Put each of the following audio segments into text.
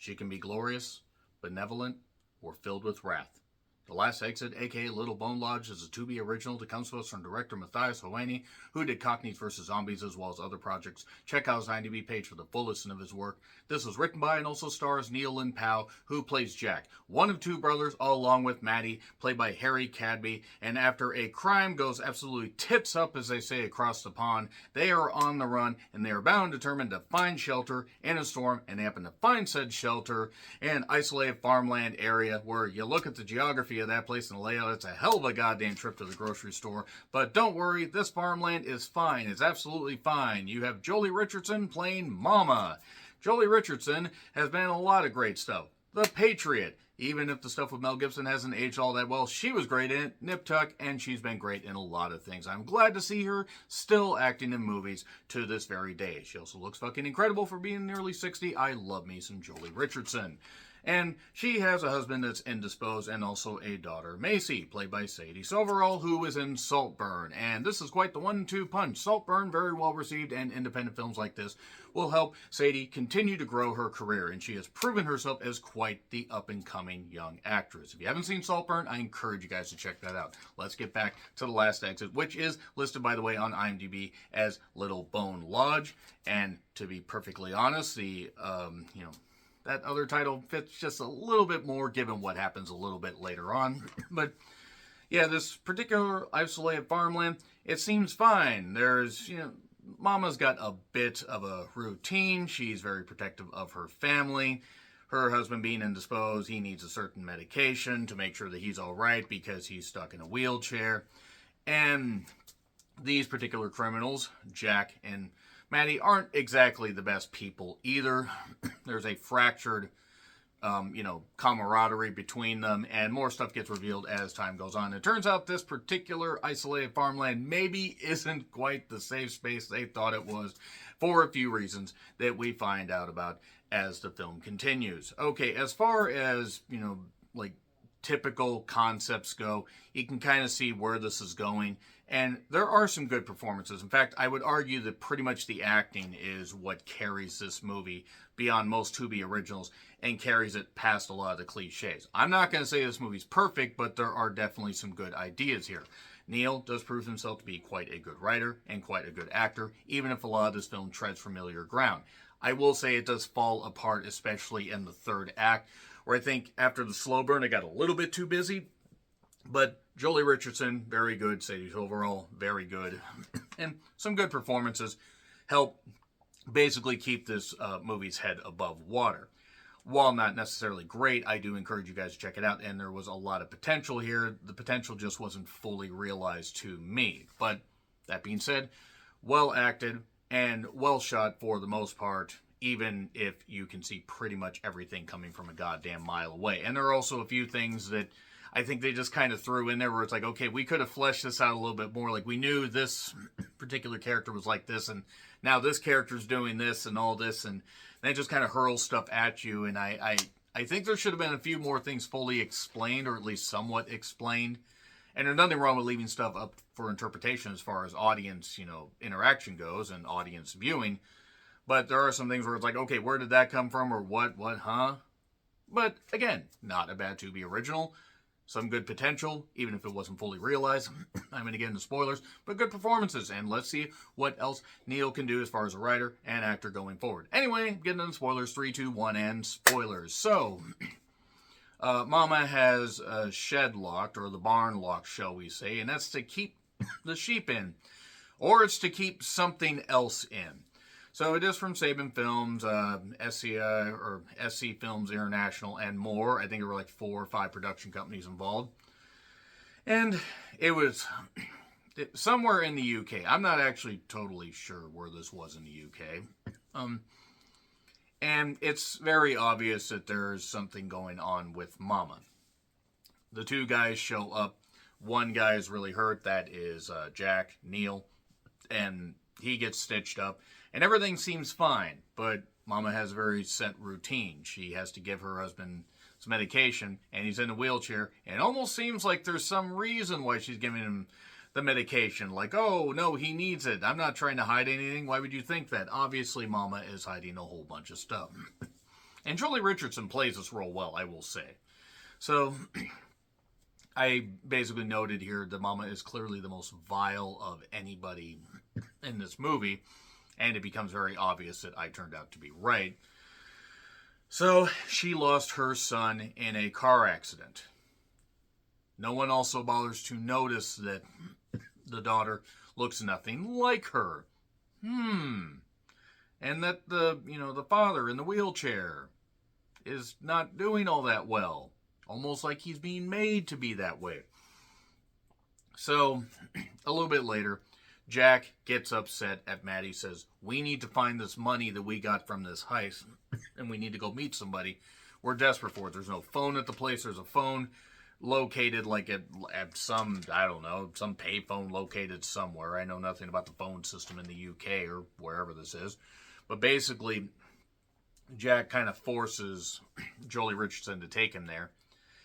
She can be glorious, benevolent, or filled with wrath. The Last Exit, aka Little Bone Lodge, is a Tubi original that comes to us from director Matthias Hoani, who did Cockneys vs. Zombies as well as other projects. Check out his IMDb page for the full list of his work. This was written by and also stars Neil Lin Powell, who plays Jack, one of two brothers, all along with Maddie, played by Harry Cadby. And after a crime goes absolutely tits up, as they say, across the pond, they are on the run and they are bound determined to find shelter in a storm, and they happen to find said shelter in an isolated farmland area where you look at the geography of that place and the layout, it's a hell of a goddamn trip to the grocery store. But don't worry, this farmland is fine. It's absolutely fine. You have Joely Richardson playing Mama. Joely Richardson has been in a lot of great stuff. The Patriot. Even if the stuff with Mel Gibson hasn't aged all that well, she was great in it. Nip Tuck, and she's been great in a lot of things. I'm glad to see her still acting in movies to this very day. She also looks fucking incredible for being nearly 60. I love me some Joely Richardson. And she has a husband that's indisposed and also a daughter, Macy, played by Sadie Silverall, who is in Saltburn. And this is quite the 1-2 punch. Saltburn, very well received, and independent films like this will help Sadie continue to grow her career. And she has proven herself as quite the up-and-coming young actress. If you haven't seen Saltburn, I encourage you guys to check that out. Let's get back to The Last Exit, which is listed, by the way, on IMDb as Little Bone Lodge. And to be perfectly honest, that other title fits just a little bit more given what happens a little bit later on. But yeah, this particular isolated farmland, it seems fine. There's, Mama's got a bit of a routine. She's very protective of her family. Her husband being indisposed, he needs a certain medication to make sure that he's all right because he's stuck in a wheelchair. And these particular criminals, Jack and Maddie, aren't exactly the best people either. There's a fractured, camaraderie between them, and more stuff gets revealed as time goes on. It turns out this particular isolated farmland maybe isn't quite the safe space they thought it was for a few reasons that we find out about as the film continues. Okay, as far as, typical concepts go, you can kind of see where this is going. And there are some good performances. In fact, I would argue that pretty much the acting is what carries this movie beyond most Tubi originals and carries it past a lot of the cliches. I'm not going to say this movie's perfect, but there are definitely some good ideas here. Neil does prove himself to be quite a good writer and quite a good actor, even if a lot of this film treads familiar ground. I will say it does fall apart, especially in the third act, where I think after the slow burn, it got a little bit too busy. But Joely Richardson, very good. Sadie Silverall, very good. And some good performances help basically keep this movie's head above water. While not necessarily great, I do encourage you guys to check it out. And there was a lot of potential here. The potential just wasn't fully realized to me. But that being said, well acted and well shot for the most part, even if you can see pretty much everything coming from a goddamn mile away. And there are also a few things that I think they just kind of threw in there where it's like, okay, we could have fleshed this out a little bit more. Like, we knew this particular character was like this, and now this character's doing this and all this, and they just kind of hurl stuff at you. And I think there should have been a few more things fully explained, or at least somewhat explained. And there's nothing wrong with leaving stuff up for interpretation as far as audience, interaction goes and audience viewing. But there are some things where it's like, okay, where did that come from, or what, huh? But again, not a bad Tubi original. Some good potential, even if it wasn't fully realized. I'm going to get into spoilers, but good performances. And let's see what else Neil can do as far as a writer and actor going forward. Anyway, getting into spoilers, 3, 2, 1, and spoilers. So, Mama has a shed locked, or the barn locked, shall we say, and that's to keep the sheep in. Or it's to keep something else in. So it is from Saban Films, SC Films International, and more. I think there were like 4 or 5 production companies involved. And it was somewhere in the UK. I'm not actually totally sure where this was in the UK. And it's very obvious that there's something going on with Mama. The 2 guys show up. One guy is really hurt. That is Jack, Neil. And he gets stitched up. And everything seems fine, but Mama has a very set routine. She has to give her husband some medication, and he's in a wheelchair, and it almost seems like there's some reason why she's giving him the medication. Like, oh, no, he needs it. I'm not trying to hide anything. Why would you think that? Obviously, Mama is hiding a whole bunch of stuff. And Jolie Richardson plays this role well, I will say. So I basically noted here the mama is clearly the most vile of anybody in this movie, and it becomes very obvious that I turned out to be right. So she lost her son in a car accident. No one also bothers to notice that the daughter looks nothing like her. And that the father in the wheelchair is not doing all that well. Almost like he's being made to be that way. So, a little bit later, Jack gets upset at Maddie, says, we need to find this money that we got from this heist, and we need to go meet somebody. We're desperate for it. There's no phone at the place. There's a phone located like at some, I don't know, some payphone located somewhere. I know nothing about the phone system in the UK or wherever this is. But basically, Jack kind of forces Jolie Richardson to take him there.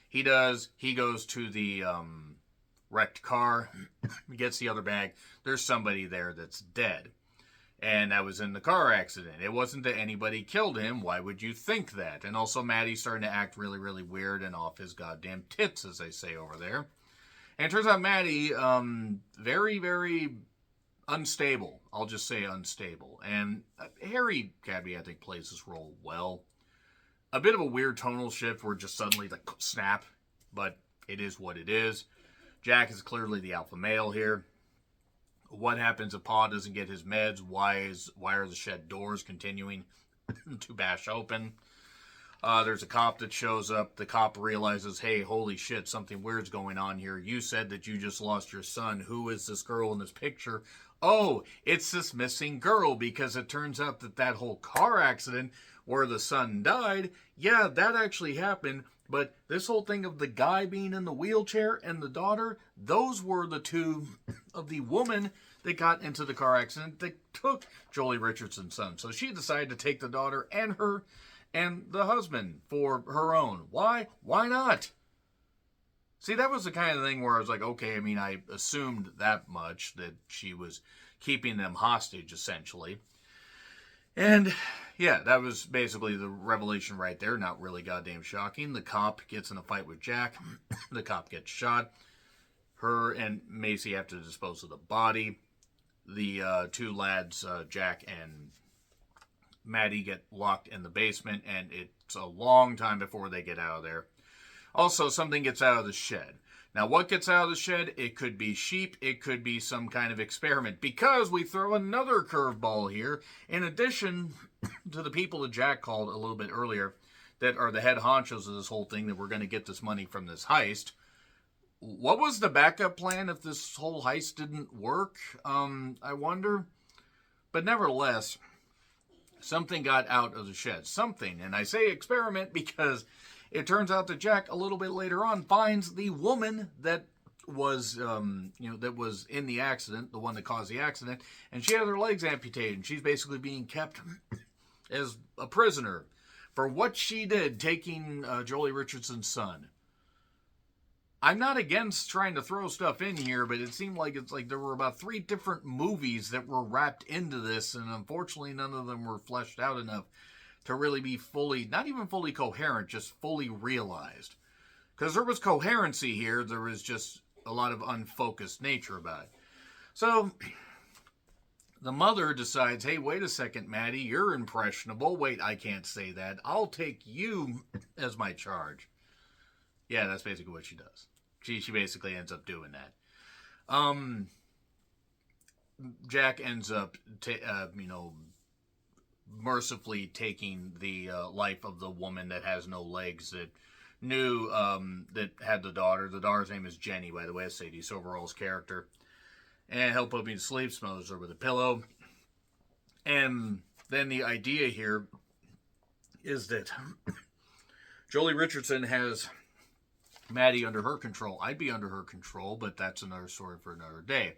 He does. He goes to the wrecked car, gets the other bag. There's somebody there that's dead. And that was in the car accident. It wasn't that anybody killed him. Why would you think that? And also Maddie's starting to act really, really weird and off his goddamn tits, as they say over there. And it turns out Maddie, very, very unstable. I'll just say unstable. And Harry Cabby, I think, plays this role well. A bit of a weird tonal shift where just suddenly the snap, but it is what it is. Jack is clearly the alpha male here. What happens if Pa doesn't get his meds? Why are the shed doors continuing to bash open? There's a cop that shows up. The cop realizes, hey, holy shit, something weird's going on here. You said that you just lost your son. Who is this girl in this picture? Oh, it's this missing girl, because it turns out that whole car accident where the son died, yeah, that actually happened. But this whole thing of the guy being in the wheelchair and the daughter, those were the two of the woman that got into the car accident that took Jolie Richardson's son. So she decided to take the daughter and her and the husband for her own. Why? Why not? See, that was the kind of thing where I was like, okay, I mean, I assumed that much, that she was keeping them hostage, essentially. And yeah, that was basically the revelation right there. Not really goddamn shocking. The cop gets in a fight with Jack. The cop gets shot. Her and Macy have to dispose of the body. The two lads, Jack and Maddie, get locked in the basement, and it's a long time before they get out of there. Also, something gets out of the shed. Now, what gets out of the shed? It could be sheep. It could be some kind of experiment. Because we throw another curveball here. In addition to the people that Jack called a little bit earlier that are the head honchos of this whole thing, that we're going to get this money from this heist. What was the backup plan if this whole heist didn't work? I wonder. But nevertheless, something got out of the shed. Something. And I say experiment because it turns out that Jack, a little bit later on, finds the woman that was, that was in the accident, the one that caused the accident, and she had her legs amputated. And she's basically being kept as a prisoner for what she did, taking Jolie Richardson's son. I'm not against trying to throw stuff in here, but it seemed like there were about 3 different movies that were wrapped into this, and unfortunately none of them were fleshed out enough to really be fully, not even fully coherent, just fully realized. Because there was coherency here, there was just a lot of unfocused nature about it. So, the mother decides, hey, wait a second, Maddie, you're impressionable. Wait, I can't say that. I'll take you as my charge. Yeah, that's basically what she does. She basically ends up doing that. Jack ends up, mercifully taking the life of the woman that has no legs, that knew, that had the daughter. The daughter's name is Jenny, by the way, Sadie Silverall's character. And help put me to sleep, smothers her with a pillow. And then the idea here is that Jolie Richardson has Maddie under her control. I'd be under her control, but that's another story for another day.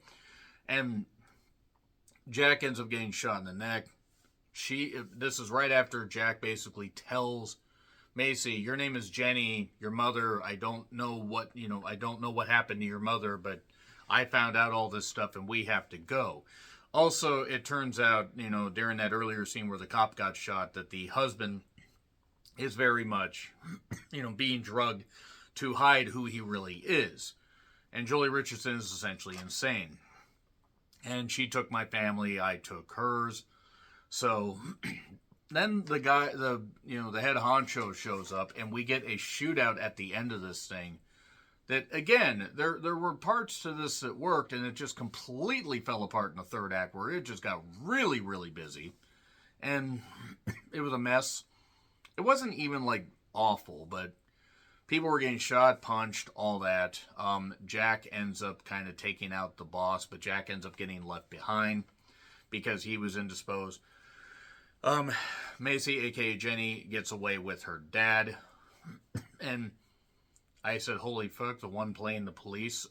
And Jack ends up getting shot in the neck. This is right after Jack basically tells Macy, your name is Jenny, your mother, I don't know what happened to your mother, but I found out all this stuff and we have to go. Also, it turns out, during that earlier scene where the cop got shot, that the husband is very much, being drugged to hide who he really is. And Joely Richardson is essentially insane. And she took my family, I took hers. So then the guy, the head honcho shows up, and we get a shootout at the end of this thing. That again, there were parts to this that worked, and it just completely fell apart in the third act, where it just got really, really busy, and it was a mess. It wasn't even like awful, but people were getting shot, punched, all that. Jack ends up kind of taking out the boss, but Jack ends up getting left behind because he was indisposed. Macy, aka Jenny, gets away with her dad, and I said, holy fuck, the one playing the police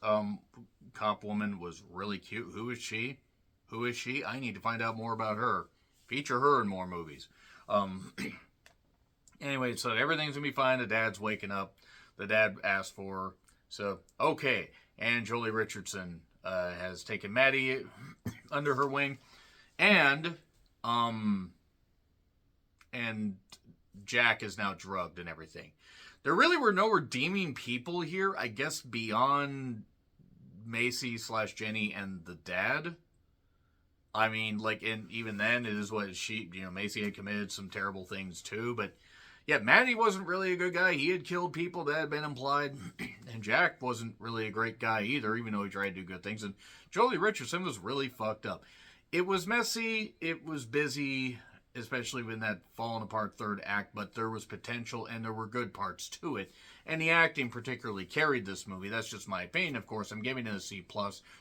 cop woman was really cute. Who is she? Who is she? I need to find out more about her. Feature her in more movies. Anyway, so everything's going to be fine. The dad's waking up. The dad asked for her. So, okay. And Joely Richardson has taken Maddie under her wing. And Jack is now drugged and everything. There really were no redeeming people here, I guess, beyond Macy / Jenny and the dad. I mean, like, and even then, it is what Macy had committed some terrible things too, but yeah, Maddie wasn't really a good guy. He had killed people, that had been implied, and Jack wasn't really a great guy either, even though he tried to do good things, and Joely Richardson was really fucked up. It was messy, it was busy, especially in that falling apart third act, but there was potential and there were good parts to it. And the acting particularly carried this movie. That's just my opinion, of course. I'm giving it a C+.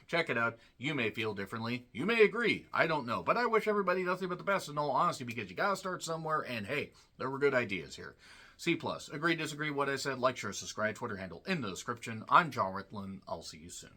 Check it out. You may feel differently. You may agree. I don't know. But I wish everybody nothing but the best in all honesty, because you gotta start somewhere, and hey, there were good ideas here. C+. Agree, disagree, what I said, like, share, subscribe, Twitter handle in the description. I'm John Ritlin. I'll see you soon.